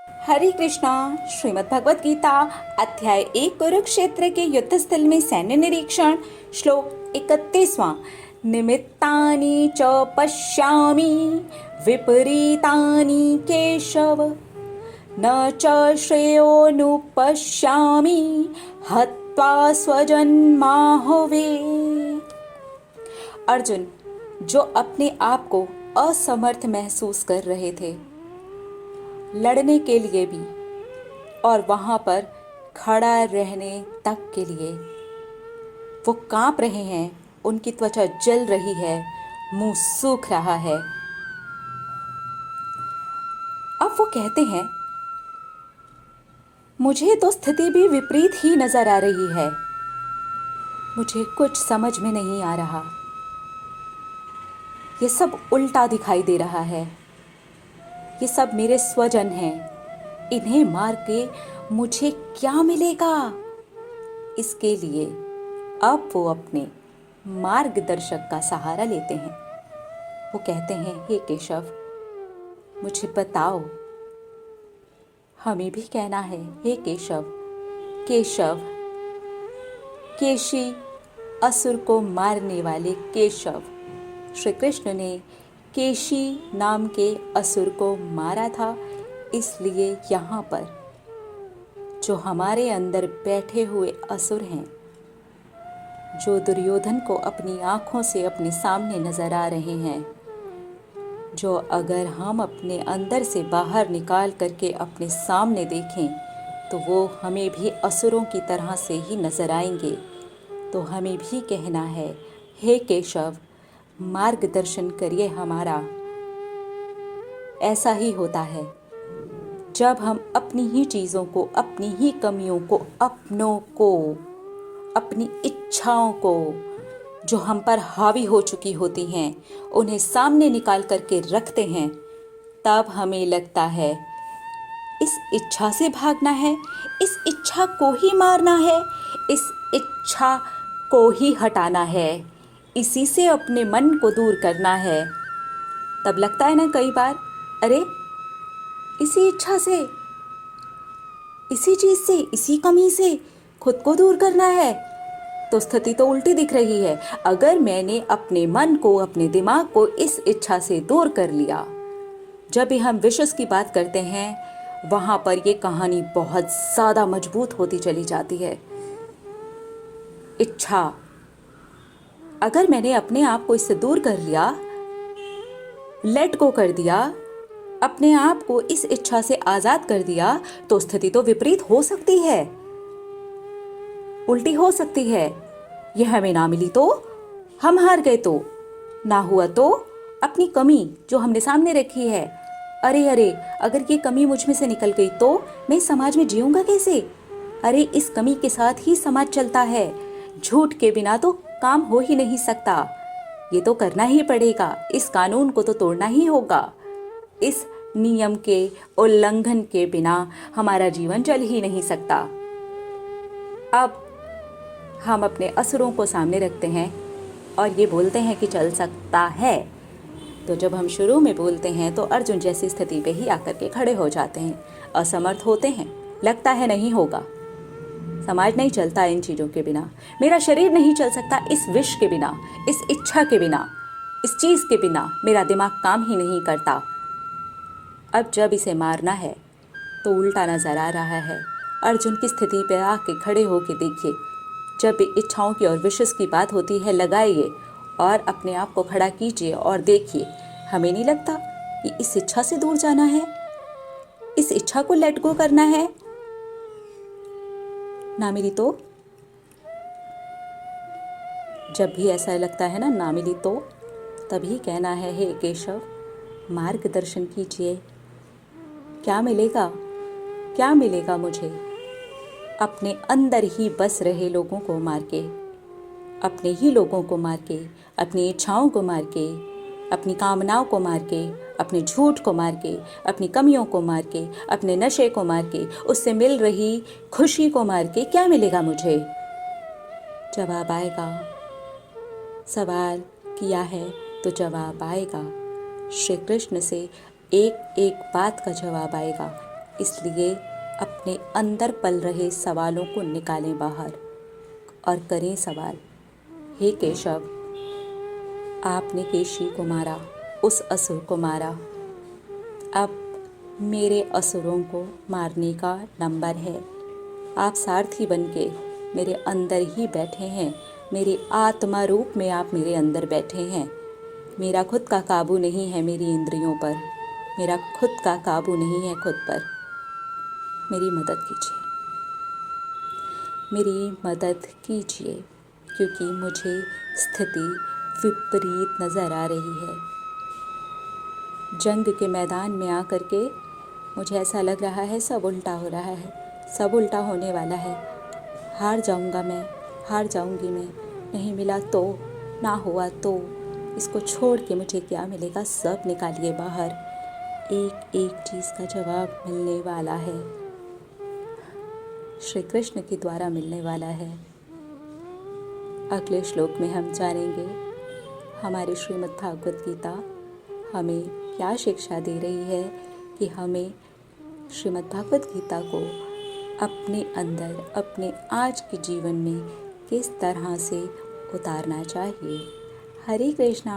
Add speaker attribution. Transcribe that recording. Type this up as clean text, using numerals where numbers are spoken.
Speaker 1: हरे कृष्णा। श्रीमद् भगवत गीता अध्याय 1 कुरुक्षेत्र के युद्ध स्थल में सैन्य निरीक्षण। श्लोक 31वां। निमित्तानि च पश्यामि विपरीतानि केशव, न च श्रेयोनुपश्यामि हत्वा स्वजन्माहुवे। अर्जुन, जो अपने आप को असमर्थ महसूस कर रहे थे लड़ने के लिए भी और वहां पर खड़ा रहने तक के लिए, वो कांप रहे हैं, उनकी त्वचा जल रही है, मुंह सूख रहा है। अब वो कहते हैं, मुझे तो स्थिति भी विपरीत ही नजर आ रही है, मुझे कुछ समझ में नहीं आ रहा, ये सब उल्टा दिखाई दे रहा है, ये सब मेरे स्वजन हैं, इन्हें मार के मुझे क्या मिलेगा। इसके लिए अब वो अपने मार्गदर्शक का सहारा लेते हैं। वो कहते हैं, हे केशव, मुझे बताओ। हमें भी कहना है, हे केशव। केशव, केशी, असुर को मारने वाले केशव। श्री कृष्ण ने केशी नाम के असुर को मारा था, इसलिए यहाँ पर जो हमारे अंदर बैठे हुए असुर हैं, जो दुर्योधन को अपनी आँखों से अपने सामने नजर आ रहे हैं, जो अगर हम अपने अंदर से बाहर निकाल करके अपने सामने देखें तो वो हमें भी असुरों की तरह से ही नजर आएंगे। तो हमें भी कहना है, हे केशव, मार्गदर्शन करिए हमारा। ऐसा ही होता है जब हम अपनी ही चीज़ों को, अपनी ही कमियों को, अपनों को, अपनी इच्छाओं को जो हम पर हावी हो चुकी होती हैं, उन्हें सामने निकाल करके रखते हैं, तब हमें लगता है इस इच्छा से भागना है, इस इच्छा को ही मारना है, इस इच्छा को ही हटाना है, इसी से अपने मन को दूर करना है। तब लगता है ना कई बार, अरे इसी इच्छा से, इसी चीज से, इसी कमी से खुद को दूर करना है, तो स्थिति तो उल्टी दिख रही है। अगर मैंने अपने मन को, अपने दिमाग को इस इच्छा से दूर कर लिया, जब भी हम विशेष की बात करते हैं वहां पर ये कहानी बहुत ज्यादा मजबूत होती चली जाती है। इच्छा, अगर मैंने अपने आप को इससे दूर कर लिया, लेट गो कर दिया, अपने आप को इस इच्छा से आजाद कर दिया, तो स्थिति तो विपरीत हो सकती है, उल्टी हो सकती है। यह हमें ना मिली तो हम हार गए, तो ना हुआ तो अपनी कमी जो हमने सामने रखी है, अरे अरे अगर ये कमी मुझ में से निकल गई तो मैं समाज में जीऊंगा कैसे। अरे इस कमी के साथ ही समाज चलता है, झूठ के बिना तो काम हो ही नहीं सकता, ये तो करना ही पड़ेगा, इस कानून को तो तोड़ना ही होगा, इस नियम के उल्लंघन के बिना हमारा जीवन चल ही नहीं सकता। अब हम अपने असुरों को सामने रखते हैं और ये बोलते हैं कि चल सकता है। तो जब हम शुरू में बोलते हैं तो अर्जुन जैसी स्थिति पे ही आकर के खड़े हो जाते हैं, असमर्थ होते हैं, लगता है नहीं होगा, समाज नहीं चलता इन चीज़ों के बिना, मेरा शरीर नहीं चल सकता इस विष के बिना, इस इच्छा के बिना, इस चीज़ के बिना मेरा दिमाग काम ही नहीं करता। अब जब इसे मारना है तो उल्टा नजर आ रहा है। अर्जुन की स्थिति पे आके खड़े होके देखिए, जब भी इच्छाओं की और विशेष की बात होती है, लगाइए और अपने आप को खड़ा कीजिए और देखिए, हमें नहीं लगता कि इस इच्छा से दूर जाना है, इस इच्छा को लेट गो करना है। ना मिली तो, जब भी ऐसा लगता है ना मिली तो, तभी कहना है, हे केशव, मार्गदर्शन कीजिए, क्या मिलेगा, क्या मिलेगा मुझे। अपने अंदर ही बस रहे लोगों को मार के, अपने ही लोगों को मार के, अपनी इच्छाओं को मार के, अपनी कामनाओं को मार के, अपने झूठ को मार के, अपनी कमियों को मार के, अपने नशे को मार के, उससे मिल रही खुशी को मार के क्या मिलेगा मुझे। जवाब आएगा, सवाल किया है तो जवाब आएगा। श्री कृष्ण से एक एक बात का जवाब आएगा। इसलिए अपने अंदर पल रहे सवालों को निकालें बाहर और करें सवाल, हे केशव, आपने केशी को मारा, उस असुर को मारा, अब मेरे असुरों को मारने का नंबर है। आप सारथी बनके मेरे अंदर ही बैठे हैं, मेरे आत्मा रूप में आप मेरे अंदर बैठे हैं। मेरा खुद का काबू नहीं है मेरी इंद्रियों पर, मेरा खुद का काबू नहीं है खुद पर। मेरी मदद कीजिए, मेरी मदद कीजिए, क्योंकि मुझे स्थिति विपरीत नज़र आ रही है। जंग के मैदान में आकर के मुझे ऐसा लग रहा है सब उल्टा हो रहा है, सब उल्टा होने वाला है। हार जाऊंगा मैं, हार जाऊंगी मैं, नहीं मिला तो, ना हुआ तो, इसको छोड़ के मुझे क्या मिलेगा, सब निकालिए बाहर। एक एक चीज़ का जवाब मिलने वाला है, श्री कृष्ण के द्वारा मिलने वाला है। अगले श्लोक में हम जानेंगे हमारी श्रीमद् भागवत गीता हमें क्या शिक्षा दे रही है कि हमें श्रीमद् भागवत गीता को अपने अंदर, अपने आज के जीवन में किस तरह से उतारना चाहिए। हरे कृष्णा।